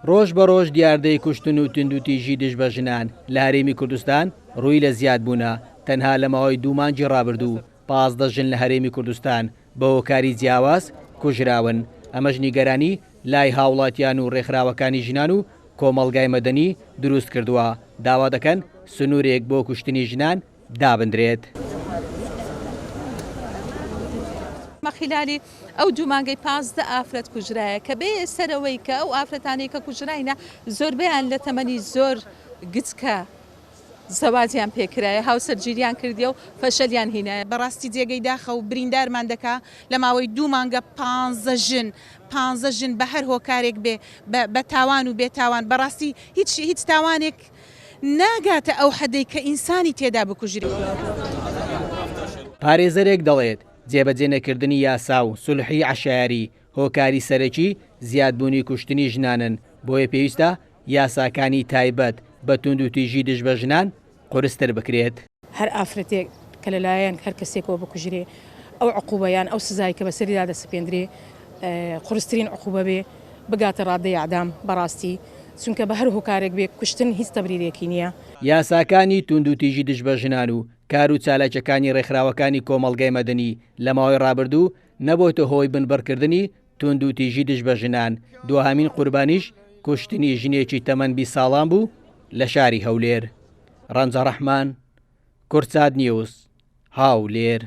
ڕۆژ بە ڕۆژ دیاردەی کوشتن و تندوتیژی دژ بە ژنان لە هەرێمی کوردستان ڕووی لە زیاد بوونە. تەنها لە ماوەی 2 مانگی ڕابردوو 15 ژن لە هەرێمی کوردستان بە هۆکاری جیاواز کوژراون. ئەمەش نیگەرانی لای هاوڵاتیان و ڕێکخراوەکانی ژنان و کۆمەڵگای مەدەنی دروست کردووە. داوا دەکەن سنوورێک بۆ کوشتنی ژنان دابدرێت. خلالی ئەو 2 مانگەی 15 ئافرەت کوژرایە کە بێ سەرەوەی کە ئەو ئافرەتانەی کە کوژراینە زۆربیان لە تەمەنی زۆر گچکە زەواجیان پێکرایە هاوسەرگیریان کردی و فەشەلیان هینایە. بەڕاستی جێگەی داخە و بریندارمان دەکا لە ماوەی 2 مانگە 15 ژن بە هەر هۆکارێک بێ بە تاوان و بێتاوان بەڕاستی هیچ تاوانێک ناگاتە ئەو حەدەی کە ئینسانی تێدا بکوژری. پارێزەرێک دەڵێت جێبەجێ نەکردنی یاسا و سولحی عەشایری هۆکاری سەرەکی زیادبوونی کوشتنی ژنانن. بۆیە پێویستە یاساکانی تایبەت بە توندوتیژی دژ بە ژنان قورستر بکرێت. هەر ئافرەتێک کە لەلایەن هەر کەسێکەوە بکوژرێ ئەو عقوبەیان ئەو سزای کە بەسەریدا دەسپێندرێ قورسترین عقوبە بێ بگاتە ڕادەی ئەعدام. بەڕاستی چونکە بە هەر هۆکارێک بێ کوشتن هیچ تەبریرێکی نییە. یاساکانی توندوتیژی دژ بە ژنان و کار و چالاکیەکانی ڕێکخراوەکانی کۆمەڵگای مەدەنی لە ماوەی ڕابردوو نەبووتە هۆی بنبەرکردنی توندوتیژی دژ بە ژنان. دووهەمین قوربانیش کوشتنی ژنێکی تەمەن 20 ساڵان بوو لە شاری هەولێر. ڕەنجە ڕەحمان، کورچاد نیوز، هاولێر.